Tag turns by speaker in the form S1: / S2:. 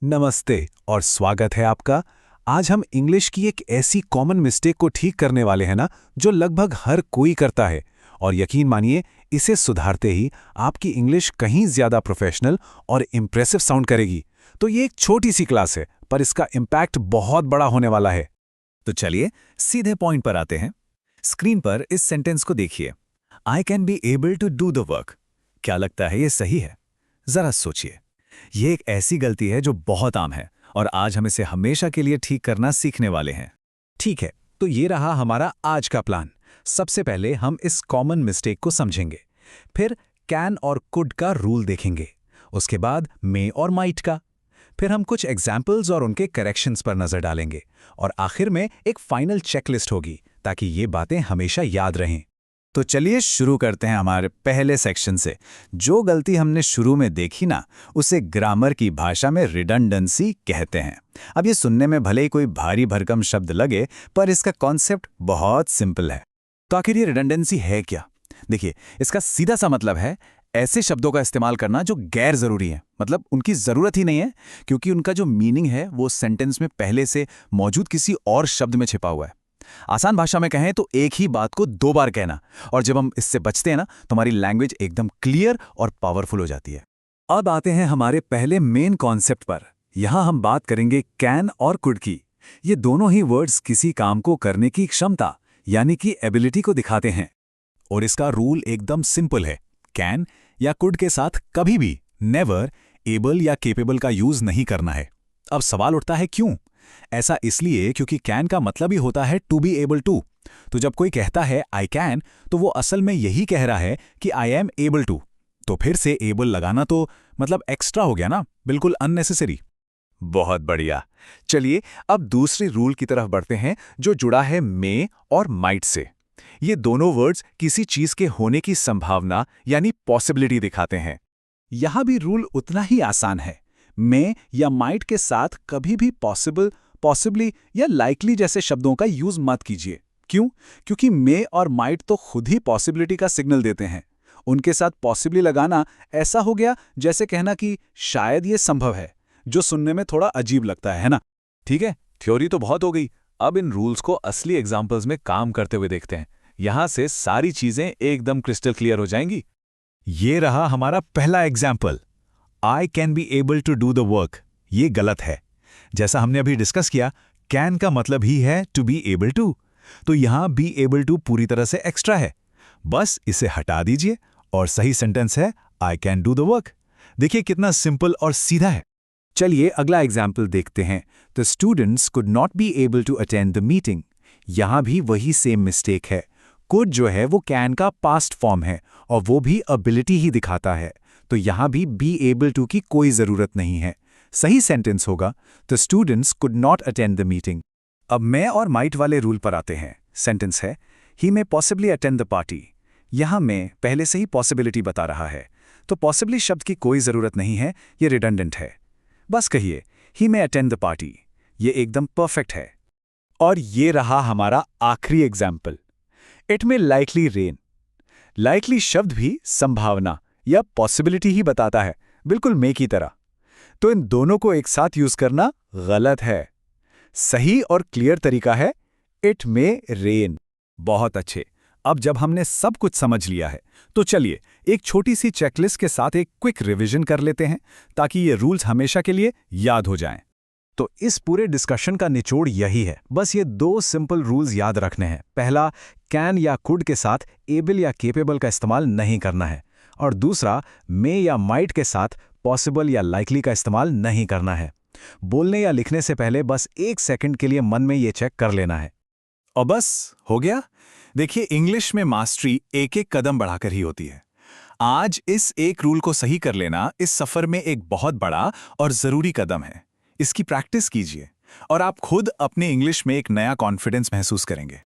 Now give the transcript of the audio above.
S1: नमस्ते और स्वागत है आपका। आज हम इंग्लिश की एक ऐसी कॉमन मिस्टेक को ठीक करने वाले हैं ना, जो लगभग हर कोई करता है। और यकीन मानिए, इसे सुधारते ही आपकी इंग्लिश कहीं ज्यादा प्रोफेशनल और इम्प्रेसिव साउंड करेगी। तो ये एक छोटी सी क्लास है, पर इसका इम्पैक्ट बहुत बड़ा होने वाला है।
S2: तो चलिए सीधे पॉइंट पर आते हैं। स्क्रीन पर इस सेंटेंस को देखिए, I can be able to do the work. क्या लगता है ये सही है? जरा सोचिए। ये एक ऐसी गलती है जो बहुत आम है और आज हम इसे हमेशा के लिए ठीक करना सीखने वाले हैं।
S1: ठीक है, तो ये रहा हमारा आज का प्लान। सबसे पहले हम इस कॉमन मिस्टेक को समझेंगे, फिर कैन और कुड का रूल देखेंगे, उसके बाद मे और माइट का, फिर हम कुछ एग्जाम्पल्स और उनके करेक्शंस पर नजर डालेंगे, और आखिर में एक फाइनल चेकलिस्ट होगी ताकि ये बातें हमेशा याद रहें।
S2: तो चलिए शुरू करते हैं हमारे पहले सेक्शन से। जो गलती हमने शुरू में देखी ना, उसे ग्रामर की भाषा में रिडंडेंसी कहते हैं। अब ये सुनने में भले ही कोई भारी भरकम शब्द लगे, पर इसका कॉन्सेप्ट बहुत सिंपल है। तो आखिर ये रिडंडेंसी है क्या? देखिए, इसका सीधा सा मतलब है ऐसे शब्दों का इस्तेमाल करना जो गैर जरूरी है, मतलब उनकी जरूरत ही नहीं है, क्योंकि उनका जो मीनिंग है वो सेंटेंस में पहले से मौजूद किसी और शब्द में छिपा हुआ है। आसान भाषा में कहें तो एक ही बात को दो बार कहना, और जब हम इससे बचते हैं ना, तो हमारी लैंग्वेज एकदम क्लियर और पावरफुल हो जाती है।
S1: अब आते हैं हमारे पहले मेन कॉन्सेप्ट पर। यहां हम बात करेंगे कैन और कुड की। ये दोनों ही वर्ड्स किसी काम को करने की क्षमता यानी कि एबिलिटी को दिखाते हैं, और इसका रूल एकदम सिंपल है। कैन या कुड के साथ कभी भी नेवर एबल या केपेबल का यूज नहीं करना है। अब सवाल उठता है क्यों? ऐसा इसलिए क्योंकि कैन का मतलब ही होता है टू बी एबल टू। तो जब कोई कहता है आई कैन, तो वो असल में यही कह रहा है कि आई एम एबल टू। तो फिर से एबल लगाना तो मतलब एक्स्ट्रा हो गया ना, बिल्कुल अननेसेसरी।
S2: बहुत बढ़िया। चलिए अब दूसरी रूल की तरफ बढ़ते हैं, जो जुड़ा है मे और माइट से। ये दोनों वर्ड्स किसी चीज के होने की संभावना यानी पॉसिबिलिटी दिखाते हैं।
S1: यहां भी रूल उतना ही आसान है। मे या माइट के साथ कभी भी पॉसिबल, पॉसिबली या लाइकली जैसे शब्दों का यूज मत कीजिए। क्यों? क्योंकि मे और माइट तो खुद ही पॉसिबिलिटी का सिग्नल देते हैं। उनके साथ पॉसिबली लगाना ऐसा हो गया जैसे कहना कि शायद ये संभव है, जो सुनने में थोड़ा अजीब लगता है ना?
S2: ठीक है, थ्योरी तो बहुत हो गई। अब इन रूल्स को असली एग्जाम्पल्स में काम करते हुए देखते हैं। यहां से सारी चीजें एकदम क्रिस्टल क्लियर हो जाएंगी।
S1: ये रहा हमारा पहला example, I can be able to do the work. ये गलत है। जैसा हमने अभी डिस्कस किया, कैन का मतलब ही है टू बी एबल टू। तो यहां बी एबल टू पूरी तरह से एक्स्ट्रा है। बस इसे हटा दीजिए और सही सेंटेंस है I can do the work. देखिए कितना सिंपल और सीधा है। चलिए अगला एग्जाम्पल देखते हैं। The students could not be able to attend the meeting. यहां भी वही सेम मिस्टेक है। कुड जो है वो कैन का पास्ट फॉर्म है, और वो भी अबिलिटी ही दिखाता है। तो यहां भी बी एबल टू की कोई जरूरत नहीं है। सही सेंटेंस होगा the students could not attend the meeting. अब मैं और माइट वाले रूल पर आते हैं। सेंटेंस है ही मे पॉसिबली अटेंड द पार्टी। यहां मैं पहले से ही पॉसिबिलिटी बता रहा है, तो पॉसिबली शब्द की कोई जरूरत नहीं है, ये रिडंडेंट है। बस कहिए ही मे अटेंड द पार्टी। ये एकदम परफेक्ट है। और ये रहा हमारा आखिरी example, it may likely rain. Likely शब्द भी संभावना या पॉसिबिलिटी ही बताता है, बिल्कुल मे की तरह। तो इन दोनों को एक साथ यूज करना गलत है। सही और क्लियर तरीका है इट मे रेन। बहुत अच्छे। अब जब हमने सब कुछ समझ लिया है, तो चलिए एक छोटी सी चेकलिस्ट के साथ एक क्विक रिवीजन कर लेते हैं, ताकि ये रूल्स हमेशा के लिए याद हो जाएं। तो इस पूरे डिस्कशन का निचोड़ यही है। बस ये दो सिंपल रूल्स याद रखने हैं। पहला, कैन या कुड के साथ एबल या केपेबल का इस्तेमाल नहीं करना है, और दूसरा, मे या माइट के साथ पॉसिबल या लाइकली का इस्तेमाल नहीं करना है। बोलने या लिखने से पहले बस एक सेकंड के लिए मन में ये चेक कर लेना है। और बस हो गया। देखिए, इंग्लिश में मास्टरी एक एक कदम बढ़ाकर ही होती है। आज इस एक रूल को सही कर लेना इस सफर में एक बहुत बड़ा और जरूरी कदम है। इसकी प्रैक्टिस कीजिए और आप खुद अपने इंग्लिश में एक नया कॉन्फिडेंस महसूस करेंगे।